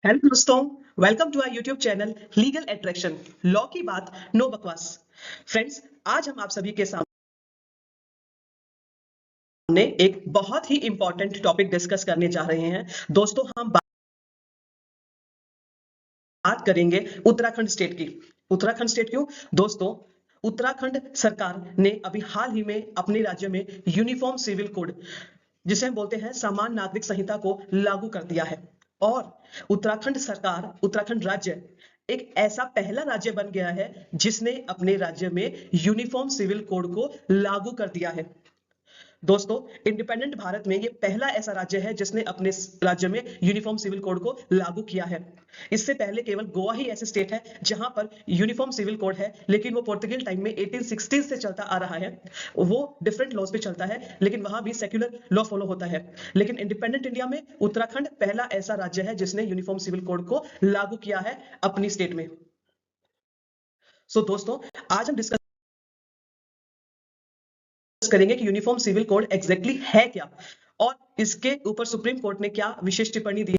Hello दोस्तों, welcome to our YouTube channel legal attraction. Law की बात, नो बकवास। फ्रेंड्स, आज हम आप सभी के सामने एक बहुत ही इंपॉर्टेंट टॉपिक डिस्कस करने जा रहे हैं। दोस्तों, हम बात करेंगे उत्तराखंड स्टेट की। उत्तराखंड स्टेट क्यों? दोस्तों, उत्तराखंड सरकार ने अभी हाल ही में अपने राज्य में यूनिफॉर्म सिविल कोड, जिसे हम बोलते हैं समान नागरिक संहिता, को लागू कर दिया है। और उत्तराखंड सरकार, उत्तराखंड राज्य एक ऐसा पहला राज्य बन गया है जिसने अपने राज्य में यूनिफॉर्म सिविल कोड को लागू कर दिया है। दोस्तों, इंडिपेंडेंट भारत में ये पहला ऐसा राज्य है जिसने अपने राज्य में यूनिफॉर्म सिविल कोड को लागू किया है। इससे पहले केवल गोवा ही ऐसे स्टेट है जहां पर यूनिफॉर्म सिविल कोड है, लेकिन वो पोर्टुगल टाइम में 1860 से चलता आ रहा है। वो डिफरेंट लॉज पे चलता है, लेकिन वहां भी सेक्युलर लॉ फॉलो होता है। लेकिन इंडिपेंडेंट इंडिया में उत्तराखंड पहला ऐसा राज्य है जिसने यूनिफॉर्म सिविल कोड को लागू किया है अपनी स्टेट में। दोस्तों, आज हम डिस्कस करेंगे कि यूनिफॉर्म सिविल कोड एग्जैक्टली है क्या, और इसके ऊपर सुप्रीम कोर्ट ने क्या विशेष टिप्पणी दी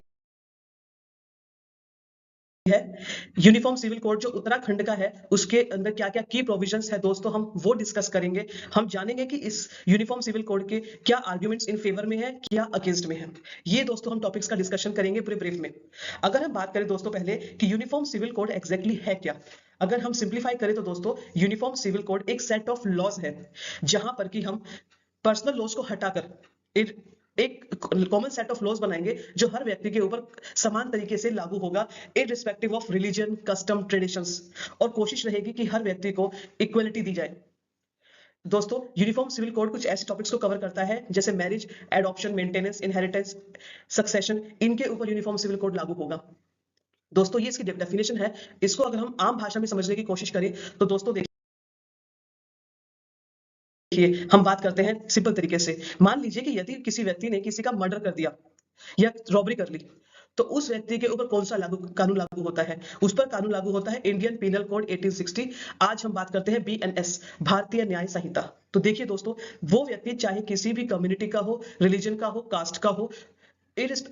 है। यूनिफॉर्म सिविल कोड जो उत्तराखंड का है, उसके अंदर क्या क्या की प्रोविजंस है, दोस्तों हम वो डिस्कस करेंगे। हम जानेंगे कि इस यूनिफॉर्म सिविल कोड के क्या आर्ग्यूमेंट्स इन फेवर में है, क्या अगेंस्ट में है। ये दोस्तों हम टॉपिक्स का डिस्कशन करेंगे पूरे ब्रीफ में। अगर हम बात करें दोस्तों पहले कि यूनिफॉर्म सिविल कोड एग्जैक्टली है क्या, अगर हम सिंप्लीफाई करें तो दोस्तों, यूनिफॉर्म सिविल कोड एक सेट ऑफ लॉज है जहां पर कि हम पर्सनल लॉज को हटाकर एक कॉमन सेट ऑफ लॉज बनाएंगे जो हर व्यक्ति के ऊपर समान तरीके से लागू होगा, irrespective of religion, custom, traditions. और कोशिश रहेगी कि हर व्यक्ति को इक्वलिटी दी जाए। दोस्तों, यूनिफॉर्म सिविल कोड कुछ ऐसे टॉपिक्स को कवर करता है जैसे marriage, adoption, maintenance, inheritance, succession. इनके ऊपर यूनिफॉर्म सिविल कोड लागू होगा। दोस्तों, ये इसकी डेफिनेशन है। इसको अगर हम आम भाषा में समझने की कोशिश करें तो दोस्तों देखिए, हम बात करते हैं सिंपल तरीके से। मान लीजिए कि यदि किसी व्यक्ति ने किसी का मर्डर कर दिया या रॉबरी कर ली, तो उस व्यक्ति के ऊपर कौन सा कानून लागू होता है? उस पर कानून लागू होता है इंडियन पीनल कोड 1860। आज हम बात करते हैं बीएनएस, भारतीय न्याय संहिता। तो देखिए दोस्तों, वो व्यक्ति चाहे किसी भी कम्युनिटी का हो, रिलीजन का हो, कास्ट का हो,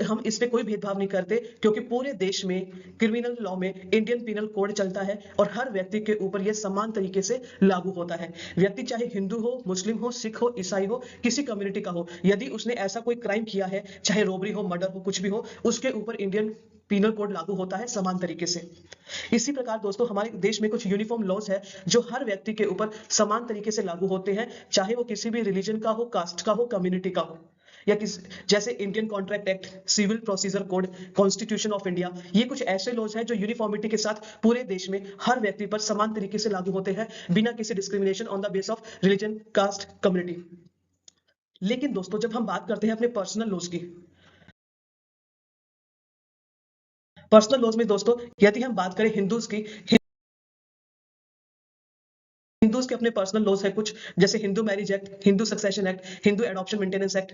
हम इस पे कोई भेदभाव नहीं करते, क्योंकि पूरे देश में क्रिमिनल लॉ में इंडियन पीनल कोड चलता है और हर व्यक्ति के ऊपर यह समान तरीके से लागू होता है। व्यक्ति चाहे हिंदू हो, मुस्लिम हो, सिख हो, ईसाई हो, किसी कम्युनिटी का हो, यदि उसने ऐसा कोई क्राइम किया है, चाहे रॉबरी हो, मर्डर हो, कुछ भी हो, उसके ऊपर इंडियन पीनल कोड लागू होता है समान तरीके से। इसी प्रकार दोस्तों, हमारे देश में कुछ यूनिफॉर्म लॉज है जो हर व्यक्ति के ऊपर समान तरीके से लागू होते हैं, चाहे वो किसी भी रिलीजन का हो, कास्ट का हो, कम्युनिटी का हो, या किस जैसे Indian Contract Act, Civil Procedure Code, Constitution of India. ये कुछ ऐसे लॉज हैं जो यूनिफॉर्मिटी के साथ पूरे देश में हर व्यक्ति पर समान तरीके से लागू होते हैं, बिना किसी discrimination on the base of religion, caste, community. लेकिन दोस्तों, जब हम बात करते हैं अपने पर्सनल लॉज की, पर्सनल लॉज में दोस्तों यदि हम बात करें हिंदूज की, हिंदूज के अपने पर्सनल लॉज है कुछ, जैसे Hindu marriage act, Hindu succession act, Hindu adoption maintenance act.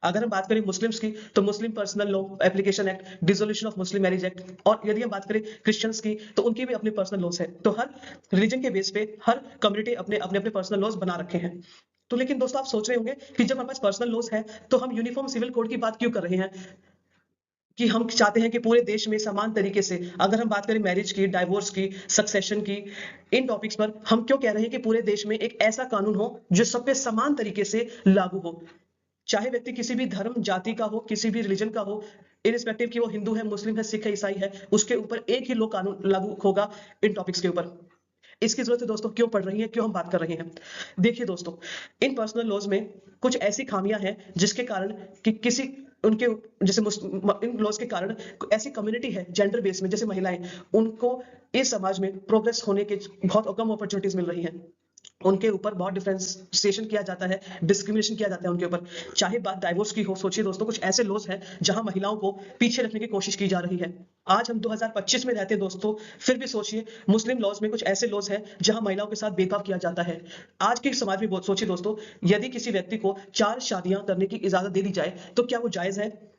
अगर हम बात करें मुस्लिम्स की, तो Muslim personal law application act, dissolution of Muslim marriage act. और यदि हम बात करें क्रिश्चियंस की, तो उनके भी अपने पर्सनल लॉज है। तो हर रिलीजन के बेस पे हर कम्युनिटी अपने अपने अपने पर्सनल लॉज बना रखे हैं। तो लेकिन दोस्तों, आप सोच रहे होंगे कि जब हमारे पास पर्सनल लॉज है तो हम यूनिफॉर्म सिविल कोड की बात क्यों कर रहे हैं, कि हम चाहते हैं कि पूरे देश में समान तरीके से, अगर हम बात करें मैरिज की, डाइवोर्स की, सक्सेशन की, इन टॉपिक्स पर हम क्यों कह रहे हैं कि पूरे देश में एक ऐसा कानून हो जो सब पे समान तरीके से लागू हो, चाहे व्यक्ति किसी भी धर्म, जाति का हो, किसी भी रिलीजन का हो, इरिस्पेक्टिव कि वो हिंदू है, मुस्लिम है, सिख है, ईसाई है, उसके ऊपर एक ही लो कानून लागू होगा इन टॉपिक्स के ऊपर। इसकी जरूरत है दोस्तों, क्यों पड़ रही है, क्यों हम बात कर रहे हैं? देखिए दोस्तों, इन पर्सनल लॉज में कुछ ऐसी खामियां हैं जिसके कारण कि किसी उनके जैसे इन लॉज के कारण ऐसी कम्युनिटी है जेंडर बेस में, जैसे महिलाएं, उनको इस समाज में प्रोग्रेस होने के बहुत कम अपॉर्चुनिटीज मिल रही हैं। उनके ऊपर बहुत डिफरेंशिएशन किया जाता है, डिस्क्रिमिनेशन किया जाता है उनके ऊपर। चाहे बात डाइवोर्स की हो, सोचिए दोस्तों, कुछ ऐसे लॉज हैं जहां महिलाओं को पीछे रखने की कोशिश की जा रही है। आज हम 2025 में रहते हैं दोस्तों, फिर भी सोचिए मुस्लिम लॉज में कुछ ऐसे लॉज हैं जहां महिलाओं के साथ भेदभाव किया जाता है। आज के समाज में सोचिए दोस्तों, यदि किसी व्यक्ति को 4 शादियां करने की इजाजत दे दी जाए तो क्या वो जायज है?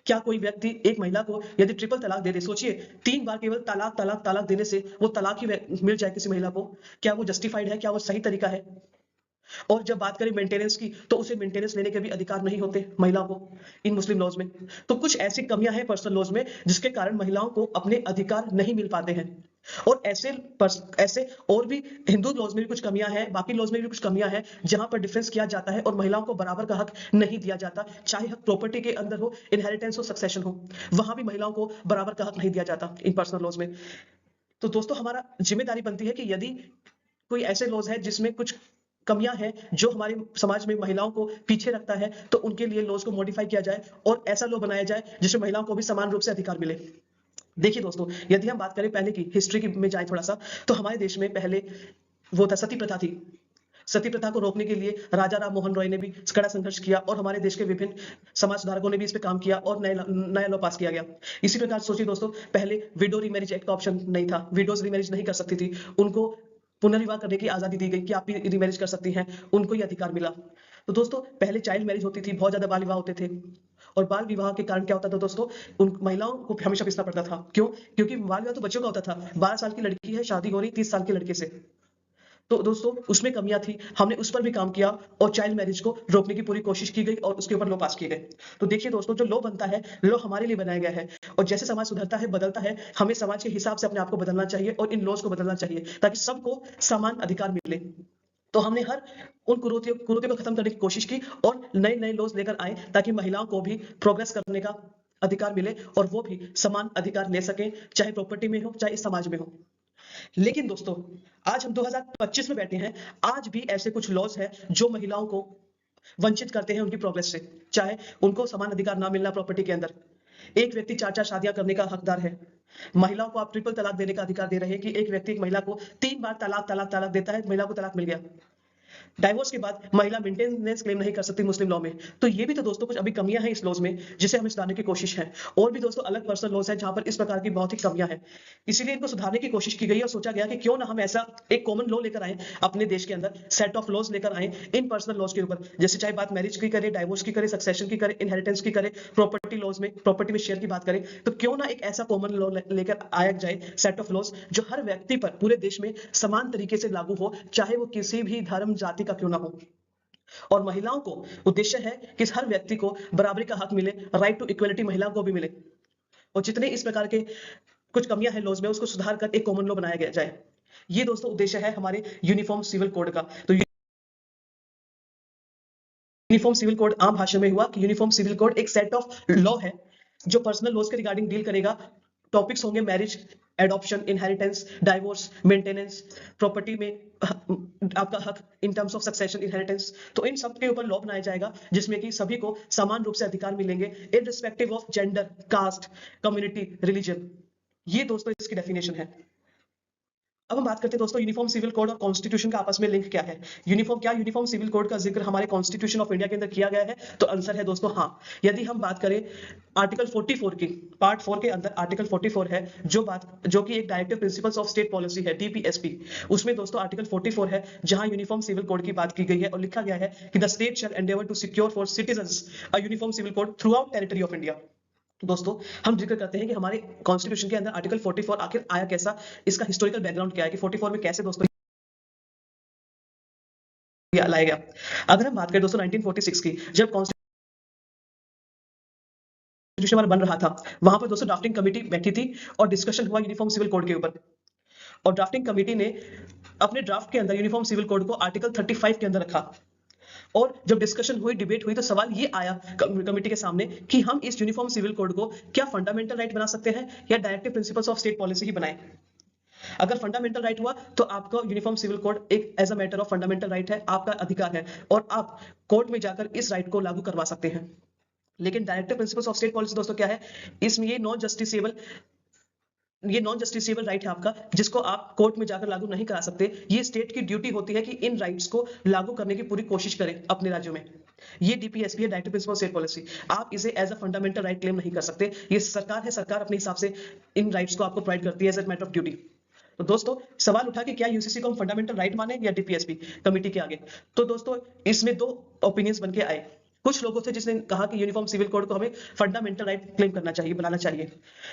क्या कोई व्यक्ति एक महिला को यदि ट्रिपल तलाक दे दे, सोचिए 3 बार केवल तलाक तलाक तलाक देने से वो तलाक ही मिल जाए किसी महिला को, क्या वो जस्टिफाइड है? क्या वो सही तरीका है? और जब बात करें मेंटेनेंस की, तो उसे मेंटेनेंस लेने के भी अधिकार नहीं होते महिलाओं को इन मुस्लिम लॉज में। तो कुछ ऐसी कमियां हैं पर्सनल लॉज में जिसके कारण महिलाओं को अपने अधिकार नहीं मिल पाते हैं। और ऐसे और भी हिंदू लॉज में भी कुछ कमियां हैं, बाकी लॉज में भी कुछ कमियां हैं जहां पर डिफरेंस किया जाता है और महिलाओं को बराबर का हक नहीं दिया जाता। चाहे हक प्रॉपर्टी के अंदर हो, इनहेरिटेंस हो, सक्सेशन हो, वहां भी महिलाओं को बराबर का हक नहीं दिया जाता इन पर्सनल लॉज में। तो दोस्तों हमारा जिम्मेदारी बनती है कि यदि कोई ऐसे लॉज है जिसमें कुछ कमियां हैं जो हमारे समाज में महिलाओं को पीछे रखता है, तो उनके लिए लॉज को मॉडिफाई किया जाए और ऐसा लॉ बनाया जाए जिसमें महिलाओं को भी समान रूप से अधिकार मिले। देखिए दोस्तों, यदि हम बात करें पहले की हिस्ट्री की में जाए थोड़ा सा, तो हमारे देश में पहले वो था सती प्रथा थी। सती प्रथा को रोकने के लिए राजा राम मोहन रॉय ने भी कड़ा संघर्ष किया और हमारे देश के विभिन्न समाज सुधारकों ने भी इस पे काम किया और नया लॉ पास किया गया। इसी प्रकार सोचिए दोस्तों, पहले विडो रीमैरिज एक्ट का ऑप्शन नहीं था, विडोज रीमैरिज नहीं कर सकती थी, उनको पुनर्विवाह करने की आजादी दी गई कि आप भी रीमैरिज कर सकती हैं, उनको ये अधिकार मिला। तो दोस्तों पहले चाइल्ड मैरिज होती थी, बहुत ज्यादा बाल विवाह होते थे, और बाल विवाह के कारण क्या होता था दोस्तों, उन महिलाओं को हमेशा पिसना पड़ता था। क्यों? क्योंकि बाल विवाह तो बच्चों का होता था, 12 साल की लड़की है, शादी हो रही 30 साल के लड़के से। तो दोस्तों उसमें कमियां थी, हमने उस पर भी काम किया और चाइल्ड मैरिज को रोकने की पूरी कोशिश की गई और उसके ऊपर लॉ पास किए गए। तो देखिए दोस्तों, जो लॉ बनता है, लॉ हमारे लिए बनाया गया है, और जैसे समाज सुधरता है, बदलता है, हमें समाज के हिसाब से अपने आप को बदलना चाहिए और इन लॉज को बदलना चाहिए ताकि सबको समान अधिकार मिले। तो हमने हर उन कुरीतियों को खत्म करने की कोशिश की और नए नए लॉज लेकर आए ताकि महिलाओं को भी प्रोग्रेस करने का अधिकार मिले और वो भी समान अधिकार ले सकें, चाहे प्रॉपर्टी में हो, चाहे इस समाज में हो। लेकिन दोस्तों आज हम 2025 में बैठे हैं, आज भी ऐसे कुछ लॉज हैं जो महिलाओं को वंचित करते हैं उनकी प्रोग्रेस से। चाहे उनको समान अधिकार ना मिलना प्रॉपर्टी के अंदर, एक व्यक्ति 4-4 शादियां करने का हकदार है। महिलाओं को आप ट्रिपल तलाक देने का अधिकार दे रहे हैं कि एक व्यक्ति एक महिला को 3 बार तलाक तलाक तलाक देता है, महिला को तलाक मिल गया। डाइवोर्स के बाद महिला मेंटेनेंस क्लेम नहीं कर सकती मुस्लिम लॉ में। तो ये भी तो दोस्तों कुछ अभी कमियां हैं इस लॉज में जिसे हमें सुधारने की कोशिश है। और भी दोस्तों अलग पर्सनल लॉज हैं जहां पर इस प्रकार की बहुत ही कमियां हैं, इसीलिए इनको सुधारने की कोशिश की गई और सोचा गया कि क्यों ना हम ऐसा एक कॉमन लॉ लेकर आए अपने देश के अंदर, सेट ऑफ लॉज लेकर आए इन पर्सनल लॉज के ऊपर। जैसे चाहे बात मैरिज की करें, डाइवोर्स की करें, सक्सेशन की करें, इनहेरिटेंस की करें, प्रॉपर्टी लॉज में प्रॉपर्टी में शेयर की बात करें, तो क्यों ना एक ऐसा कॉमन लॉ लेकर आया जाए, सेट ऑफ लॉज जो हर व्यक्ति पर पूरे देश में समान तरीके से लागू हो, चाहे वो किसी भी धर्म जाति का क्यों ना हो। और महिलाओं को उद्देश्य है कि हर व्यक्ति को बराबरी का हक मिले, राइट टू इक्वलिटी महिलाओं को भी मिले, और जितने इस प्रकार के कुछ कमियां हैं लॉज में उसको सुधार कर एक कॉमन लॉ बनाया गया जाए। ये दोस्तों उद्देश्य है हमारे यूनिफॉर्म सिविल कोड का। तो यूनिफॉर्म सिविल कोड आम भाषा में हुआ कि यूनिफॉर्म सिविल कोड एक सेट ऑफ लॉ है जो पर्सनल लॉज के रिगार्डिंग डील करेगा। टॉपिक्स होंगे marriage, adoption, inheritance, divorce, maintenance, property में आपका हक in terms of succession, inheritance. तो इन सब के ऊपर लॉ बनाया जाएगा जिसमें कि सभी को समान रूप से अधिकार मिलेंगे irrespective of gender, caste, community, religion. ये दोस्तों इसकी डेफिनेशन है। अब हम बात करते हैं दोस्तों यूनिफॉर्म सिविल कोड और कॉन्स्टिट्यूशन का आपस में लिंक क्या है। यूनिफॉर्म सिविल कोड का जिक्र हमारे कॉन्स्टिट्यूशन ऑफ इंडिया के अंदर किया गया है? तो आंसर है दोस्तों हाँ। यदि हम बात करें आर्टिकल 44 की, पार्ट 4 के अंदर आर्टिकल 44 है जो कि एक directive principles of state policy है, डीपीएसपी। उसमें दोस्तों आर्टिकल 44 है जहां यूनिफॉर्म सिविल कोड की बात की गई है और लिखा गया है कि the state shall endeavour to secure for citizens a uniform civil code throughout territory of India. दोस्तों हम जिक्र करते हैं कि हमारे कॉन्स्टिट्यूशन के अंदर आर्टिकल 44 आखिर आया कैसा, इसका हिस्टोरिकल बैकग्राउंड क्या है कि 44 में कैसे दोस्तों लाया गया। अगर हम बात करें दोस्तों 1946 की, जब कॉन्स्टिट्यूशन हमारा बन रहा था, वहां पर दोस्तों ड्राफ्टिंग कमेटी बैठी थी और डिस्कशन हुआ यूनिफॉर्म सिविल कोड के ऊपर। और ड्राफ्टिंग कमेटी ने अपने ड्राफ्ट के अंदर यूनिफॉर्म सिविल कोड को आर्टिकल 35 के अंदर रखा। और जब डिस्कशन हुई, डिबेट हुई, तो सवाल ये आया कमेटी के सामने कि हम इस यूनिफॉर्म सिविल कोड को क्या फंडामेंटल राइट बना सकते हैं या directive principles of state policy ही बनाएं। अगर फंडामेंटल राइट हुआ तो आपका यूनिफॉर्म सिविल कोड एक as a matter of fundamental right है, आपका अधिकार है और आप कोर्ट में जाकर इस राइट को लागू करवा सकते हैं। लेकिन directive principles of state policy दोस्तों क्या है, इसमें ये नॉन जस्टिसेबल राइट है आपका, जिसको आप कोर्ट में जाकर लागू नहीं करा सकते। ये स्टेट की ड्यूटी होती है कि इन राइट्स को लागू करने की पूरी कोशिश करें अपने राज्यों में। ये डीपीएसपी है, डायरेक्टिव प्रिंसिपल स्टेट पॉलिसी। आप इसे as a fundamental right claim नहीं कर सकते। ये सरकार है, सरकार अपने हिसाब से इन राइट्स को आपको प्रोवाइड करती है as a matter of duty. तो दोस्तों सवाल उठा कि क्या यूसीसी को हम फंडामेंटल राइट माने या डीपीएसपी कमेटी के आगे। तो दोस्तों इसमें दो ओपिनियंस बन के आए। कुछ लोगों थे जिसने कहा कि यूनिफॉर्म सिविल कोड को हमें फंडामेंटल राइट क्लेम करना चाहिए, बनाना चाहिए।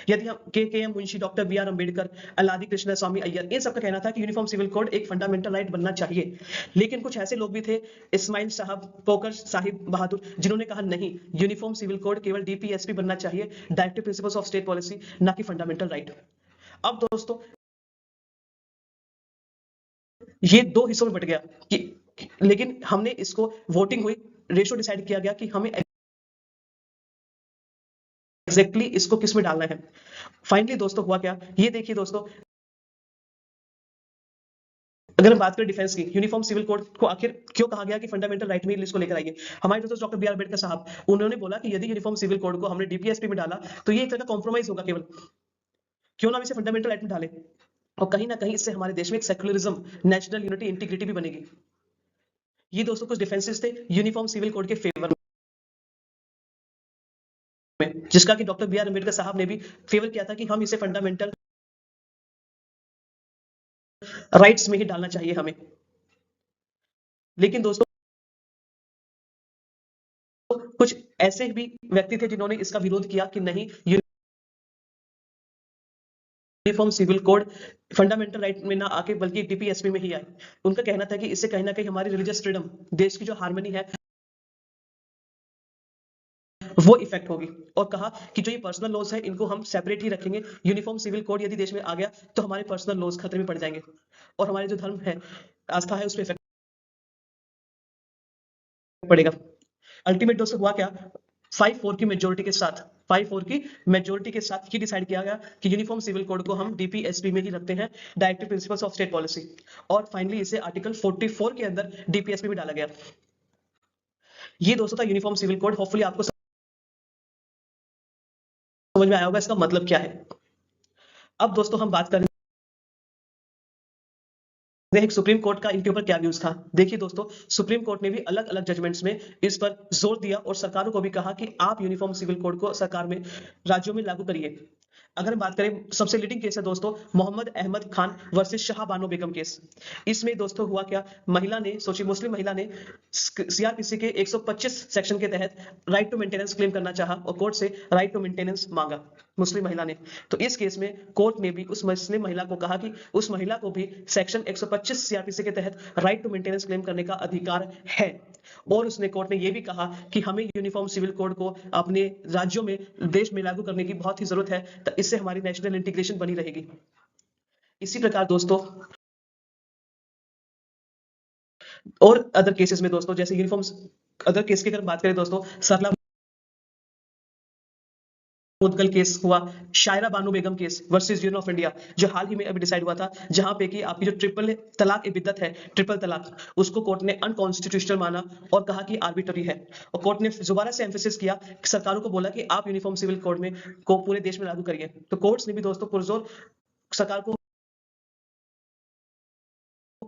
यदि हम के M Munshi, doctor B are Ambedkar, Alladi Krishna स्वामी अय्यर, इन सबका कहना था कि यूनिफॉर्म सिविल कोड एक फंडामेंटल राइट बनना चाहिए। लेकिन कुछ ऐसे लोग भी थे, इस्माइल साहब, पोकर साहिब बहादुर, जिन्होंने कहा नहीं, यूनिफॉर्म सिविल कोड केवल डीपीएसपी बनना चाहिए, directive principles of state policy, ना कि फंडामेंटल राइट। अब दोस्तों ये दो हिस्सों में बट गया कि लेकिन हमने इसको वोटिंग हुई, रेशो डिसाइड किया गया कि हमें एग्जैक्टली इसको किस में डालना है। फाइनली दोस्तों हुआ क्या, ये देखिए दोस्तों, अगर हम बात करें डिफेंस की, यूनिफॉर्म सिविल कोड को आखिर क्यों कहा गया कि फंडामेंटल राइट में इसको लेकर आइए। हमारे दोस्तों डॉक्टर बी आर अम्बेडकर साहब, उन्होंने बोला कि यदि यूनिफॉर्म सिविल कोड को हमने डीपीएसपी में डाला तो ये एक तरह का कॉम्प्रोमाइज होगा केवल, क्यों ना हम इसे फंडामेंटल राइट में डालें, और कहीं ना कहीं इससे हमारे देश में एक सेक्युलरिज्म, नेशनल यूनिटी, इंटीग्रिटी भी बनेगी। ये दोस्तों कुछ डिफेंसेस थे यूनिफॉर्म सिविल कोड के फेवर में, जिसका कि डॉक्टर बी आर अम्बेडकर साहब ने भी फेवर किया था कि हम इसे फंडामेंटल राइट्स में ही डालना चाहिए हमें। लेकिन दोस्तों कुछ ऐसे भी व्यक्ति थे जिन्होंने इसका विरोध किया कि नहीं, uniform civil code fundamental right में ना आके बल्कि डीपीएसपी में ही आए। उनका कहना था कि इससे कहीं ना कहीं हमारी रिलीजियस फ्रीडम, देश की जो हार्मनी है, वो इफेक्ट होगी। और कहा कि जो ये पर्सनल लॉज है इनको हम सेपरेट ही रखेंगे। यूनिफॉर्म सिविल कोड यदि देश में आ गया तो हमारे पर्सनल लॉज खतरे में पड़ जाएंगे और हमारे जो धर्म है, आस्था है, उस पर इफेक्ट पड़ेगा। अल्टीमेट दोस्तों हुआ क्या, 5-4 की मेजोरिटी के साथ, 5-4 की मेजोरिटी के साथ ये डिसाइड किया गया कि यूनिफॉर्म सिविल कोड को हम डीपीएसपी में ही रखते हैं, directive principles of state policy. और फाइनली इसे आर्टिकल 44 के अंदर डीपीएसपी में डाला गया। ये दोस्तों था यूनिफॉर्म सिविल कोड। होपफुली आपको समझ में आया होगा इसका मतलब क्या है। अब दोस्तों हम बात करें एक सुप्रीम कोर्ट का इनके ऊपर क्या व्यूज था। देखिए दोस्तों, सुप्रीम कोर्ट ने भी अलग अलग जजमेंट्स में इस पर जोर दिया और सरकारों को भी कहा कि आप यूनिफॉर्म सिविल कोड को सरकार में, राज्यों में लागू करिए। अगर हम बात करें, सबसे लीडिंग केस है दोस्तों मोहम्मद अहमद खान वर्सेस शाह बानो बेगम केस। इसमें दोस्तों हुआ क्या, महिला ने, सोचिए, मुस्लिम महिला ने सीआरपीसी के 125 सेक्शन के तहत राइट टू मेंटेनेंस क्लेम करना चाहा और कोर्ट से राइट टू मेंटेनेंस मांगा मुस्लिम महिला ने। तो इस केस में कोर्ट ने भी उस मुस्लिम महिला को कहा कि उस महिला को भी सेक्शन 125 सीआरपीसी के तहत राइट टू मेंटेनेंस क्लेम करने का अधिकार है। और उसने, कोर्ट ने यह भी कहा कि हमें यूनिफॉर्म सिविल कोड को अपने राज्यों में, देश में लागू करने की बहुत ही जरूरत है, तो इससे हमारी नेशनल इंटीग्रेशन बनी रहेगी। इसी प्रकार दोस्तों और अदर केसेस में दोस्तों, जैसे यूनिफॉर्म अदर केस की अगर बात करें दोस्तों, सरला मुदगल केस हुआ, Shayara Bano Begum case versus union of India, जो हाल ही में अभी डिसाइड हुआ था, जहां पे कि आपकी जो ट्रिपल तलाक ए बिद्दत है, ट्रिपल तलाक, उसको कोर्ट ने अनकॉन्स्टिट्यूशनल माना और कहा कि आर्बिट्ररी है। और कोर्ट ने दोबारा से एम्फेसिस किया, सरकारों को बोला कि आप यूनिफॉर्म सिविल कोड में को पूरे देश में लागू करिए। तो कोर्ट्स ने भी दोस्तों पुरजोर सरकार को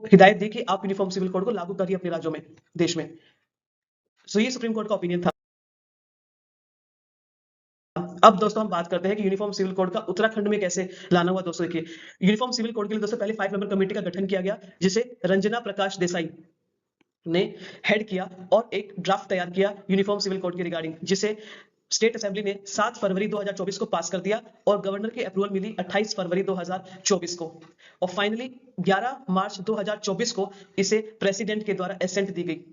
हिदायत दी कि आप यूनिफॉर्म सिविल कोड को लागू करिए अपने राज्यों में, देश में। सो ये सुप्रीम कोर्ट का ओपिनियन था। अब दोस्तों हम बात करते हैं कि यूनिफॉर्म सिविल कोड का उत्तराखंड में कैसे लाना हुआ। दोस्तों देखिए, यूनिफॉर्म सिविल कोड के लिए दोस्तों पहले 5 मेंबर कमेटी का गठन किया गया, जिसे रंजना प्रकाश देसाई ने हेड किया और एक ड्राफ्ट तैयार किया यूनिफॉर्म सिविल कोड के रिगार्डिंग, जिसे स्टेट असेंबली ने 7 फरवरी 2024 को पास कर दिया और गवर्नर की अप्रूवल मिली 28 फरवरी 2024 को। और फाइनली 11 मार्च 2024 को इसे प्रेसिडेंट के द्वारा एसेंट दी गई।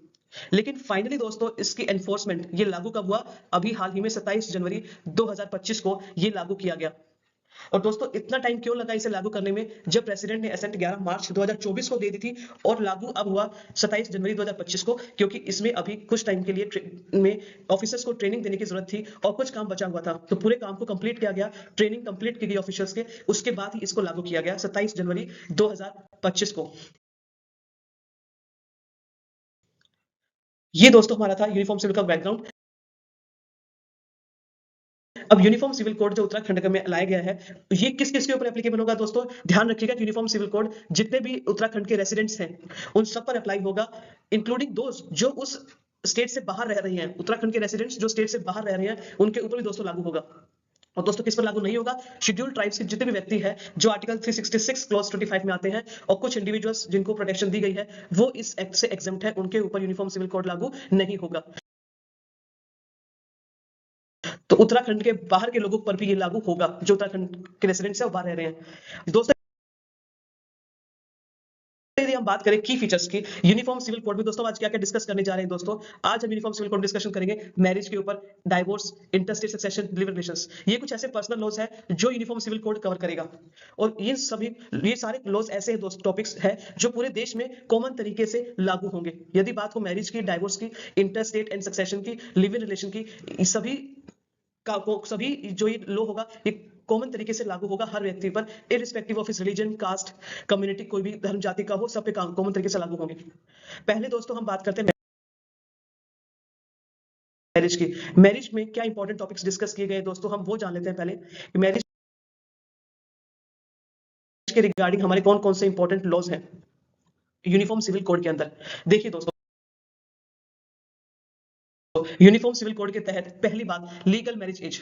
लेकिन फाइनली दोस्तों इसकी एनफोर्समेंट, ये लागू कब हुआ, अभी हाल ही में 27 जनवरी 2025 को ये लागू किया गया। और दोस्तों इतना टाइम क्यों लगा इसे लागू करने में, जब प्रेसिडेंट ने एसेंट 11 मार्च 2024 को दे दी थी और लागू अब हुआ 27 जनवरी 2025 को, क्योंकि इसमें अभी कुछ टाइम के लिए में ऑफिसर्स को ट्रेनिंग देने की जरूरत थी और कुछ काम बचा हुआ था, तो पूरे काम को कंप्लीट किया गया, ट्रेनिंग कंप्लीट की गई ऑफिसर्स के, उसके बाद ही इसको लागू किया गया 27 जनवरी 2025 को। ये दोस्तों हमारा था यूनिफॉर्म सिविल का बैकग्राउंड। अब यूनिफॉर्म सिविल कोड जो उत्तराखंड में लाया गया है, ये किस किस के ऊपर एप्लीकेबल होगा दोस्तों, ध्यान रखिएगा कि यूनिफॉर्म सिविल कोड जितने भी उत्तराखंड के रेसिडेंट्स हैं उन सब पर अप्लाई होगा, इंक्लूडिंग दोस्त जो उस स्टेट से बाहर रह रहे हैं। उत्तराखंड के रेसिडेंट्स जो स्टेट से बाहर रह रहे हैं उनके ऊपर भी दोस्तों लागू होगा। और दोस्तों किस पर लागू नहीं होगा, शेड्यूल ट्राइब्स के जितने भी व्यक्ति हैं जो आर्टिकल 366 क्लॉज 25 में आते हैं और कुछ इंडिविजुअल्स जिनको प्रोटेक्शन दी गई है वो इस एक्ट से एग्जम्प्ट है, उनके ऊपर यूनिफॉर्म सिविल कोड लागू नहीं होगा। तो उत्तराखंड के बाहर के लोगों पर भी ये लागू होगा, जो उत्तराखंड के रेसिडेंट्स है वो बाहर रह रहे हैं। दोस्तों यदि हम बात करें की फीचर्स की यूनिफॉर्म सिविल कोड में, दोस्तों आज क्या क्या डिस्कस करने जा रहे हैं दोस्तों, आज हम यूनिफॉर्म सिविल कोड डिस्कशन करेंगे मैरिज के ऊपर, divorce, interstate succession, live relations. ये कुछ ऐसे पर्सनल लॉज है जो यूनिफॉर्म सिविल कोड कवर करेगा। और ये सारे लॉज ऐसे टॉपिक्स है जो पूरे देश में कॉमन तरीके से लागू होंगे। यदि बात हो मैरिज की, डाइवोर्स की, इंटरस्टेट एंड सक्सेशन की, लिव इन रिलेशन की, सभी जो ये लॉ होगा ये कॉमन तरीके से लागू होगा हर व्यक्ति पर, irrespective of his religion, caste, community, कोई भी धर्म जाति का हो, सब पे कॉमन तरीके से लागू होंगे। पहले दोस्तों हम बात करते हैं मैरिज की। मैरिज में क्या इंपॉर्टेंट टॉपिक्स डिस्कस किए गए दोस्तों, हम वो जान लेते हैं पहले कि मैरिज के रिगार्डिंग हमारे कौन कौन से इंपॉर्टेंट लॉज हैं यूनिफॉर्म सिविल कोड के अंदर। देखिए दोस्तों, यूनिफॉर्म सिविल कोड के तहत पहली बात, लीगल मैरिज एज।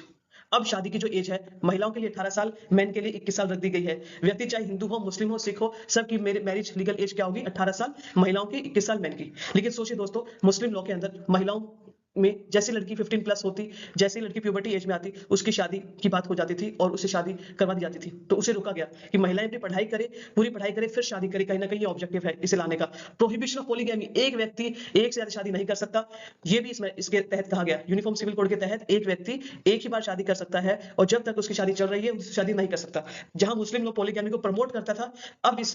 अब शादी की जो एज है महिलाओं के लिए 18 साल, मेन के लिए 21 साल रख दी गई है। व्यक्ति चाहे हिंदू हो, मुस्लिम हो, सिख हो, सबकी मैरिज लीगल एज क्या होगी, 18 साल, महिलाओं की 21 साल, मेन की। लेकिन सोचिए दोस्तों, मुस्लिम लॉ के अंदर महिलाओं में जैसे लड़की 15 प्लस होती, जैसे लड़की प्यूबर्टी एज में आती, उसकी शादी की बात हो जाती थी और उसे शादी करवा दी जाती थी। तो उसे रोका गया कि महिलाएं अपनी पढ़ाई करे, पूरी पढ़ाई करे, फिर शादी करे। कहीं ना कहीं ऑब्जेक्टिव है इसे लाने का। प्रोहिबिशन ऑफ पॉलीगैमी, एक व्यक्ति एक से ज्यादा शादी नहीं कर सकता, ये भी इसके तहत कहा गया। यूनिफॉर्म सिविल कोड के तहत एक व्यक्ति एक ही बार शादी कर सकता है और जब तक उसकी शादी चल रही है उससे शादी नहीं कर सकता। जहां मुस्लिम लोग पॉलीगैमी को प्रमोट करता था, अब इस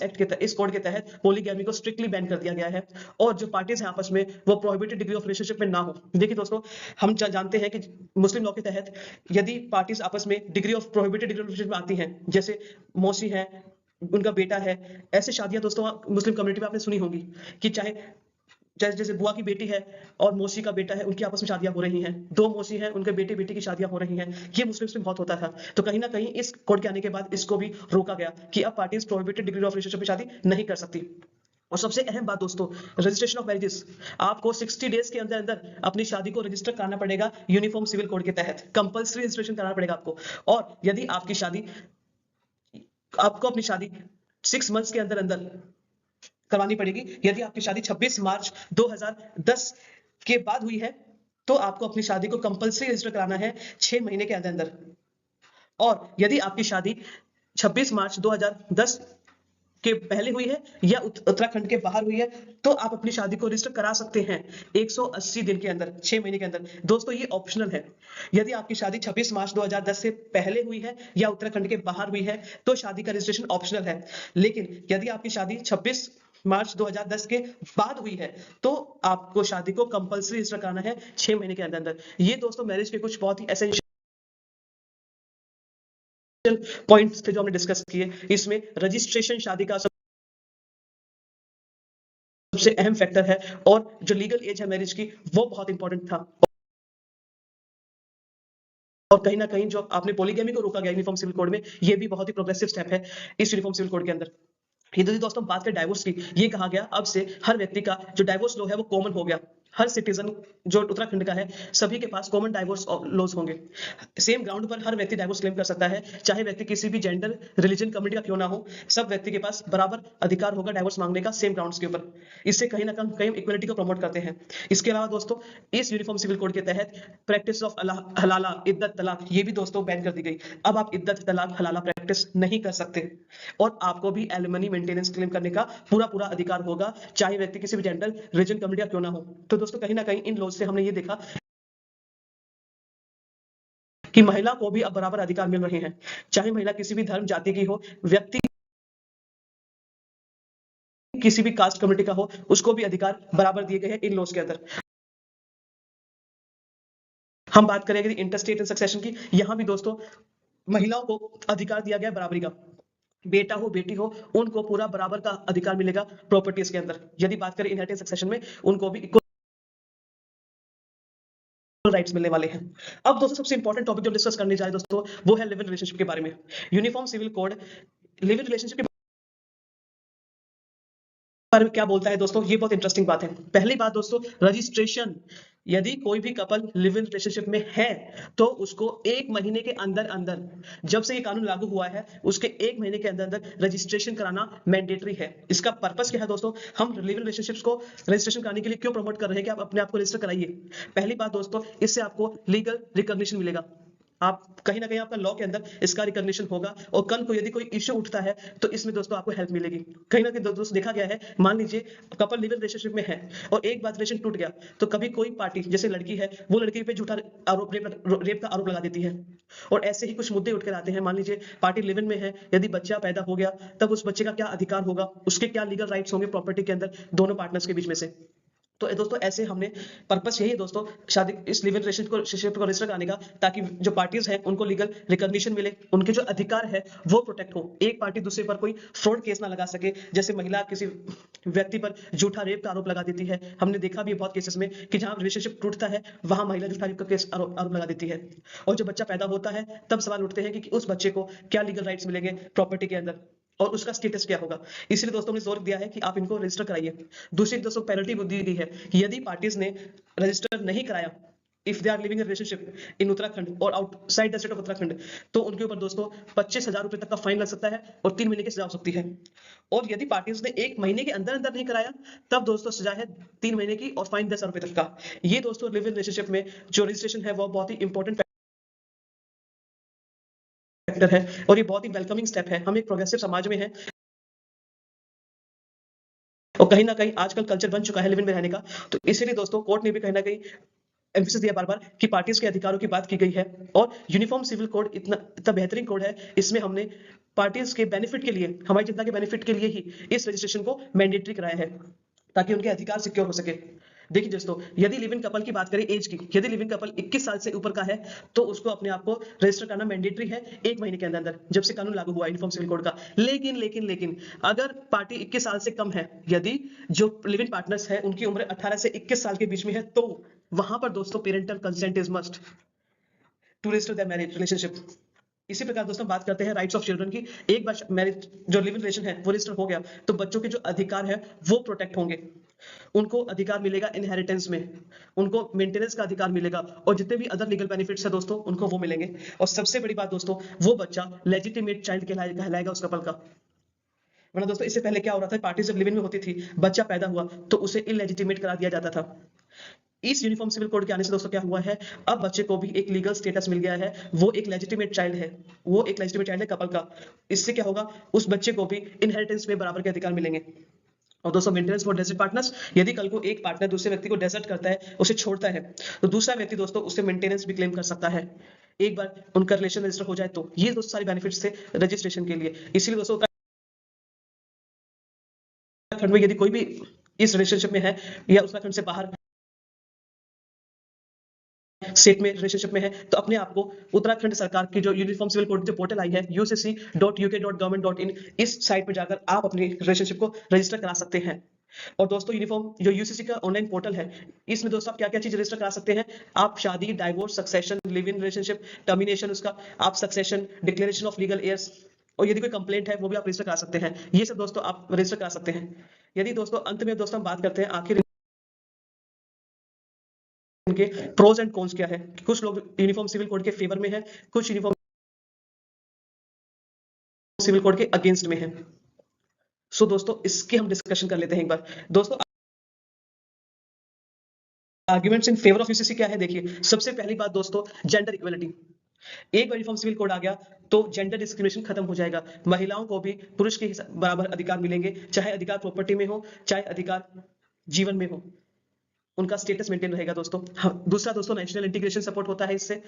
कोड के तहत पॉलीगैमी को स्ट्रिक्टली बैन कर दिया गया है और जो पार्टीज हैं आपस में वो प्रोहिबिटेड डिग्री ऑफ रिलेशनशिप में ना हो। देखिए दोस्तों, हम जानते हैं कि मुस्लिम लॉ के तहत यदि पार्टीज आपस में degree of prohibited degree of relationship में आती हैं, जैसे मौसी है, उनका बेटा है, ऐसे शादियां दोस्तों मुस्लिम कम्युनिटी में आपने सुनी होंगी कि चाहे जैसे बुआ की बेटी है और मौसी का बेटा है, उनकी आपस में शादियां हो रही हैं, दो मौसी हैं, उनके बेटे बेटी की शादियां हो रही हैं। ये मुस्लिम्स में बहुत होता था। तो कहीं ना कहीं इस कोड के आने के बाद इसको भी रोका गया कि अब parties prohibited degree of relationship में शादी नहीं कर सकती। और सबसे अहम बात दोस्तों, रजिस्ट्रेशन ऑफ मैरिजेस। आपको 60 डेज के अंदर अंदर अपनी शादी को रजिस्टर कराना पड़ेगा यूनिफॉर्म सिविल कोड के तहत, कंपल्सरी रजिस्ट्रेशन कराना पड़ेगा आपको। और यदि आपको अपनी शादी 6 मंथ्स के अंदर अंदर करवानी पड़ेगी। यदि आपकी शादी 26 मार्च 2010 के बाद हुई है तो आपको अपनी शादी को कंपल्सरी रजिस्टर कराना है 6 महीने के अंदर अंदर। और यदि आपकी शादी 26 मार्च 2010 के पहले हुई है या उत्तराखंड के बाहर हुई है तो आप अपनी शादी को रजिस्टर करा सकते हैं 180 दिन के अंदर, 6 महीने के अंदर। दोस्तों ये ऑप्शनल है। यदि आपकी शादी 26 मार्च 2010 से पहले हुई है या उत्तराखंड के बाहर हुई है तो शादी का रजिस्ट्रेशन ऑप्शनल है। लेकिन यदि आपकी शादी 26 मार्च 2010 के बाद हुई है तो आपको शादी को कंपल्सरी रजिस्टर कराना है 6 महीने के अंदर अंदर। ये दोस्तों मैरिज के कुछ बहुत ही एसेंशियल पॉइंट्स थे जो हमने डिस्कस किए। इसमें रजिस्ट्रेशन शादी का सबसे अहम फैक्टर है और जो लीगल एज है मैरिज की वो बहुत इंपॉर्टेंट था। और कहीं ना कहीं जो आपने पॉलीगैमी को रोका गया यूनिफॉर्म सिविल कोड में, ये भी बहुत ही प्रोग्रेसिव स्टेप है इस यूनिफॉर्म सिविल कोड के अंदर। यदि दोस्तों बात करें डाइवोर्स की, ये कहा गया अब से हर व्यक्ति का जो डाइवोर्स लॉ है वो कॉमन हो गया। हर सिटीजन जो उत्तराखंड का है सभी के पास कॉमन डाइवोर्स लॉज होंगे। सेम ग्राउंड पर हर व्यक्ति डाइवोर्स क्लेम कर सकता है, चाहे व्यक्ति किसी भी जेंडर, रिलीजन, कम्युनिटी का क्यों ना हो। सब व्यक्ति के पास बराबर अधिकार होगा डाइवोर्स मांगने का सेम ग्राउंड्स के ऊपर। इससे कहीं ना कहीं इक्वलिटी को प्रमोट करते हैं। इसके अलावा दोस्तों इस यूनिफॉर्म सिविल कोड के तहत प्रैक्टिस ऑफ हलाला, इद्दत, तलाक, ये भी दोस्तों बैन कर दी गई। अब आप इद्दत, तलाक, हलाला प्रैक्टिस नहीं कर सकते और आपको भी एलिमनी मेंटेनेंस क्लेम करने का पूरा अधिकार होगा, चाहे व्यक्ति किसी भी जेंडर, रिलीजन, कम्युनिटी का क्यों ना हो। तो दोस्तों कहीं ना कहीं इन लॉज से हमने ये देखा कि महिला को भी अब बराबर अधिकार मिल रहे हैं, चाहे महिला किसी भी धर्म, जाति की हो, व्यक्ति किसी भी कास्ट, कम्युनिटी का हो, उसको भी अधिकार बराबर दिए गए हैं इन लॉज के अंदर। हम बात करेंगे इंटरस्टेट एंड सक्सेशन की। यहां भी दोस्तों महिलाओं को अधिकार दिया गया बराबरी का। बेटा हो, बेटी हो, उनको पूरा बराबर का अधिकार मिलेगा प्रॉपर्टीज के अंदर। यदि बात करें इनहेरिटेंस सक्सेशन में, उनको भी इक्वल राइट्स मिलने वाले हैं। अब दोस्तों सबसे इंपॉर्टेंट टॉपिक जो डिस्कस करने जा रहे हैं दोस्तों वो है लिव इन रिलेशनशिप के बारे में। Uniform civil code live in relationship के बारे में क्या बोलता है दोस्तों, ये बहुत इंटरेस्टिंग बात है। पहली बात दोस्तों, रजिस्ट्रेशन यदि कोई भी कपल लिव इन रिलेशनशिप में है तो उसको 1 महीने के अंदर अंदर, जब से ये कानून लागू हुआ है उसके 1 महीने के अंदर अंदर रजिस्ट्रेशन कराना मैंडेटरी है। इसका पर्पस क्या है दोस्तों, हम लिव इन रिलेशनशिप्स को रजिस्ट्रेशन कराने के लिए क्यों प्रमोट कर रहे हैं कि आप अपने आप को रजिस्टर कराइए। पहली बात दोस्तों, इससे आपको लीगल रिकॉग्निशन मिलेगा, आप कहीं ना कहीं आपका लॉ के अंदर इसका रिकॉग्निशन होगा, और कल को यदि कोई इश्यू उठता है तो इसमें दोस्तों आपको हेल्प मिलेगी। कहीं ना कहीं दोस्तों देखा गया है, मान लीजिए कपल लिव इन रिलेशनशिप में है और एक बार रिलेशन टूट गया, तो कभी कोई पार्टी जैसे लड़की है वो लड़की पे झूठा आरोप रेप का आरोप लगा देती है, और ऐसे ही कुछ मुद्दे उठ कर आते हैं। मान लीजिए पार्टी लिव इन में है, यदि बच्चा पैदा हो गया तब उस बच्चे का क्या अधिकार होगा, उसके क्या लीगल राइट्स होंगे प्रॉपर्टी के अंदर दोनों पार्टनर्स के बीच में से। तो दोस्तों ऐसे हमने पर्पस यही है दोस्तों, शादी इस लिव इन रिलेशनशिप को रजिस्टर कराने का, ताकि जो पार्टीज हैं उनको लीगल रिकॉग्निशन मिले, उनके जो अधिकार है वो प्रोटेक्ट हो, एक पार्टी दूसरे पर कोई फ्रॉड केस ना लगा सके। जैसे महिला किसी व्यक्ति पर झूठा रेप का आरोप लगा देती है, हमने देखा भी है बहुत केसेस में कि जहां रिलेशनशिप टूटता है वहां महिला झूठा रेप का केस आरोप लगा देती है, और जब बच्चा पैदा होता है तब सवाल उठते हैं कि उस बच्चे को क्या लीगल राइट्स मिलेंगे प्रॉपर्टी के अंदर, और उसका स्टेटस क्या होगा। इसलिए दोस्तों हमने जोर दिया है कि आप इनको रजिस्टर कराइए। दूसरी दोस्तों पेनल्टी दी गई है, यदि पार्टीज ने रजिस्टर नहीं कराया, if they are living in relationship in Uttarakhand और outside the state of Uttarakhand, तो उनके ऊपर दोस्तों 25,000 रुपए तक का फाइन लग सकता है और 3 महीने की सजा हो सकती है। और यदि पार्टीज ने 1 महीने के अंदर अंदर नहीं कराया, तब दोस्तों सजा है 3 महीने की और फाइन 10,000 रुपए तक का। ये दोस्तों लिव इन रिलेशनशिप में जो रजिस्ट्रेशन है वो बहुत ही इंपॉर्टेंट फैक्टर है, और ये बहुत ही वेलकमिंग स्टेप है। हम एक प्रोग्रेसिव समाज में है, और कहीं ना कहीं आजकल कल्चर बन चुका है लिव इन में रहने का। तो इसीलिए दोस्तों कोर्ट ने भी कहीं ना कहीं एम्फेसिस दिया बार बार कि पार्टीज के अधिकारों की बात की गई है, और यूनिफॉर्म सिविल कोड इतना इतना बेहतरीन कोड है, इसमें हमने पार्टीज के बेनिफिट के लिए, हमारी जनता के बेनिफिट के लिए ही इस रजिस्ट्रेशन को मैंडेटरी कराया है, ताकि उनके अधिकार सिक्योर हो सके। देखिए दोस्तों, यदि लिव इन कपल की बात करें एज की, यदि लिव इन कपल 21 साल से ऊपर का है तो उसको अपने आप को रजिस्टर करना मैंडेटरी है 1 महीने के अंदर अंदर, जब से कानून लागू हुआ यूनिफॉर्म सिविल कोड का। लेकिन अगर पार्टी 21 साल से कम है, यदि जो लिव इन पार्टनर्स है उनकी उम्र 18 से 21 साल के बीच में है, तो वहां पर दोस्तों parental consent is must to register the marriage relationship. इसी प्रकार दोस्तों बात करते हैं राइट्स ऑफ चिल्ड्रन की। एक बार मैरिज जो लिव इन रिलेशन है वो रजिस्टर हो गया तो बच्चों के जो अधिकार है वो प्रोटेक्ट होंगे, उनको अधिकार मिलेगा इनहेरिटेंस में, उनको मेंटेनेंस का अधिकार मिलेगा, और जितने भी अदर लीगल बेनिफिट्स है दोस्तों उनको वो मिलेंगे। और सबसे बड़ी बात दोस्तों, वो बच्चा लेजिटिमेट चाइल्ड कहलाएगा उस कपल का। वरना दोस्तों इससे पहले क्या हो रहा था, पार्टी जब लिव इन में होती थी, बच्चा पैदा हुआ तो उसे इलेजिटिमेट करा दिया जाता था। इस यूनिफॉर्म सिविल कोड के आने से दोस्तों क्या हुआ है, अब बच्चे को भी एक लीगल स्टेटस मिल गया है, वो एक लेजिटिमेट चाइल्ड है, वो एक लेजिटिमेट चाइल्ड है कपल का। इससे क्या होगा, उस बच्चे को भी इनहेरिटेंस में बराबर के अधिकार मिलेंगे। और दोस्तों मेंटेनेंस फॉर डेजर्ट पार्टनर्स, यदि कल को एक पार्टनर दूसरे व्यक्ति को डेजर्ट करता है, उसे छोड़ता है, तो दूसरा व्यक्ति दोस्तों उससे मेंटेनेंस भी क्लेम कर सकता है, एक बार उनका रिलेशन रजिस्टर हो जाए तो। ये दोस्तों सारी बेनिफिट्स थे रजिस्ट्रेशन के लिए। इसीलिए दोस्तों उत्तराखंड में यदि कोई भी इस रिलेशनशिप में है या उत्तराखंड से बाहर स्टेट में रिलेशनशिप में है, तो अपने आप को उत्तराखंड सरकार की जो यूनिफॉर्म सिविल कोड जो पोर्टल आई है ucc.uk.government.in, इस साइट पर जाकर आप अपनी रिलेशनशिप को रजिस्टर करा सकते हैं। और दोस्तों यूनिफॉर्म जो यूसीसी का ऑनलाइन पोर्टल है, इसमें दोस्तों आप क्या क्या चीज रजिस्टर करा सकते हैं, आप शादी, divorce, succession, live in relationship, termination उसका, आप succession, declaration of legal heirs, और यदि कोई कंप्लेंट है वो भी आप रजिस्टर करा सकते हैं। ये सब दोस्तों आप रजिस्टर करा सकते हैं। यदि दोस्तों अंत में दोस्तों हम बात करते हैं आखिर इनके प्रोज एंड कॉन्स क्या है, कुछ लोग यूनिफॉर्म सिविल कोड के फेवर में है, कुछ यूनिफॉर्म सिविल कोड के अगेंस्ट में है। सो दोस्तों इसकी हम डिस्कशन कर लेते हैं एक बार। दोस्तों arguments in favour of UCC क्या है, देखिए सबसे पहली बात दोस्तों जेंडर इक्वलिटी। एक बार यूनिफॉर्म सिविल कोड आ गया तो जेंडर डिस्क्रिमिनेशन खत्म हो जाएगा, महिलाओं को भी पुरुष के बराबर अधिकार मिलेंगे, चाहे अधिकार प्रॉपर्टी में हो चाहे अधिकार जीवन में हो, उनका स्टेटस मेंटेन रहेगा दोस्तों। दूसरा दोस्तों नेशनल इंटीग्रेशन सपोर्ट होता है इससे।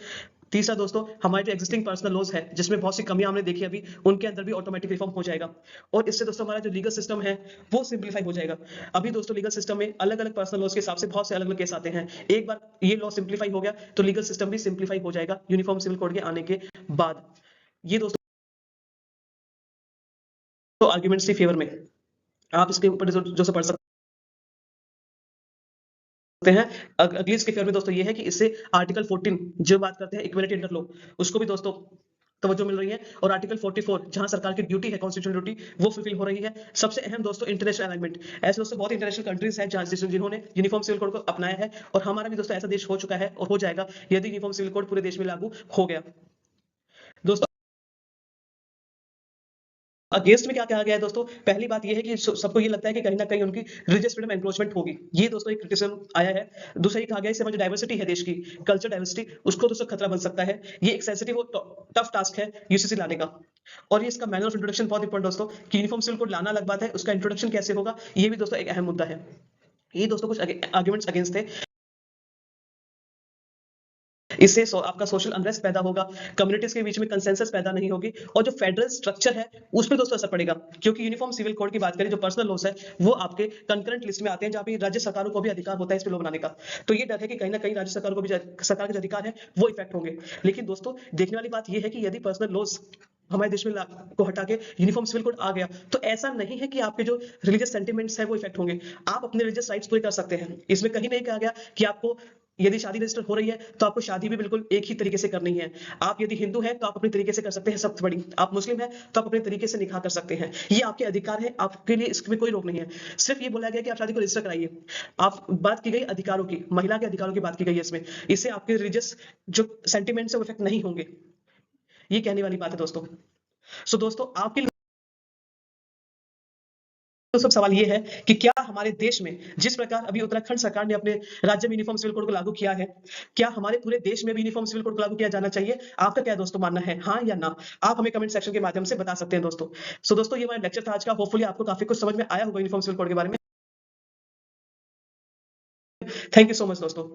तीसरा दोस्तों हमारे जो एग्जिस्टिंग पर्सनल लॉज है जिसमें बहुत सी कमियां हमने देखी अभी, उनके अंदर भी ऑटोमेटिक रिफॉर्म हो जाएगा, और इससे दोस्तों हमारा जो लीगल सिस्टम है वो सिंप्लीफाई हो जाएगा। अभी दोस्तों लीगल सिस्टम में अलग अलग पर्सनल लॉज के हिसाब से बहुत से अलग अलग केस आते हैं, एक बार ये लॉ सिंप्लीफाई हो गया तो लीगल सिस्टम भी सिंप्लीफाई हो जाएगा यूनिफॉर्म सिविल कोड के आने के बाद। ये दोस्तों आर्ग्यूमेंट्स के फेवर में, आप इसके ऊपर जो पढ़ सकते हैं। अगली इसके फेवर में दोस्तों ये है कि इससे आर्टिकल 14 जो बात करते हैं इक्वलिटी अंडर लॉ, उसको भी दोस्तों तवज्जो मिल रही है और आर्टिकल 44 जहां सरकार की ड्यूटी है, कॉन्स्टिट्यूशनल ड्यूटी, वो फुलफिल हो रही है। सबसे अहम दोस्तों इंटरनेशनल अलाइनमेंट। ऐसे दोस्तों बहुत इंटरनेशनल कंट्रीज हैं जिन्होंने यूनिफॉर्म सिविल कोड को अपनाया है और हमारा भी दोस्तों ऐसा देश हो चुका है और हो जाएगा यदि यूनिफॉर्म सिविल कोड पूरे देश में लागू हो गया। दोस्तों अगेंस्ट में क्या कहा गया है दोस्तों? पहली बात ये है कि सबको ये लगता है कि कहीं ना कहीं उनकी रिलीजियस फ्रीडम एनक्रोचमेंट होगी। ये दोस्तों एक क्रिटिसिज्म आया है। दूसरा ये कहा गया है इससे जो डाइवर्सिटी है देश की, कल्चर डाइवर्सिटी, उसको दोस्तों खतरा बन सकता है। ये एक सेंसिटिव और टफ टास्क है यूसीसी लाने का। और ये इसका मैनर ऑफ इंट्रोडक्शन बहुत इंपॉर्टेंट दोस्तों कि यूनिफॉर्म सिविल कोड लाना अलग बात है, उसका इंट्रोडक्शन कैसे होगा ये भी दोस्तों एक अहम मुद्दा है। ये दोस्तों कुछ आर्ग्यूमेंट्स अगेंस्ट थे। इससे आपका सोशल अनरेस्ट पैदा होगा, कम्युनिटीज के बीच में कंसेंसस पैदा नहीं होगी और जो फेडरल स्ट्रक्चर है उस पर दोस्तों असर पड़ेगा। क्योंकि यूनिफॉर्म सिविल कोड की बात करें, जो पर्सनल लॉस है वो आपके कंकरेंट लिस्ट में आते हैं, जहां पे राज्य सरकारों को भी अधिकार होता है इस पे लॉ बनाने का। तो ये डर है कि कहीं ना कहीं राज्य सरकारों को भी सरकार के जो अधिकार है वो इफेक्ट होंगे। लेकिन दोस्तों देखने वाली बात यह है कि यदि पर्सनल लॉस हमारे देश में को हटा के यूनिफॉर्म सिविल कोड आ गया तो ऐसा नहीं है कि आपके जो रिलीजियस सेंटिमेंट्स है वो इफेक्ट होंगे। आप अपने रिलीजियस राइट्स पूरे कर सकते हैं। इसमें कहीं नहीं कहा गया कि आपको यदि शादी रजिस्टर हो रही है तो आपको शादी भी बिल्कुल एक ही तरीके से करनी है। आप यदि हिंदू हैं तो आप अपने तरीके से कर सकते हैं सबसे बड़ी, आप मुस्लिम हैं तो आप अपने तरीके से निकाह कर सकते हैं। ये आपके अधिकार है, आपके लिए इसमें कोई रोक नहीं है। सिर्फ ये बोला गया कि आप शादी को रजिस्टर कराइए। आप बात की गई अधिकारों की, महिला के अधिकारों की बात की गई है इसमें। इससे आपके रिलीजियस जो सेंटिमेंट्स है वो इफेक्ट नहीं होंगे। ये कहने वाली बात है दोस्तों। सो दोस्तों आपके तो सब सवाल ये है कि क्या हमारे देश में जिस प्रकार अभी उत्तराखंड सरकार ने अपने राज्य में यूनिफॉर्म सिविल कोड को लागू किया है, क्या हमारे पूरे देश में भी यूनिफॉर्म सिविल कोड को लागू किया जाना चाहिए? आपका क्या दोस्तों मानना है, हाँ या ना? आप हमें कमेंट सेक्शन के माध्यम से बता सकते हैं दोस्तों। सो दोस्तों ये हमारा लेक्चर था आज का। होपफुली आपको काफी कुछ समझ में आया होगा यूनिफॉर्म सिविल कोड के बारे में। थैंक यू सो मच दोस्तों।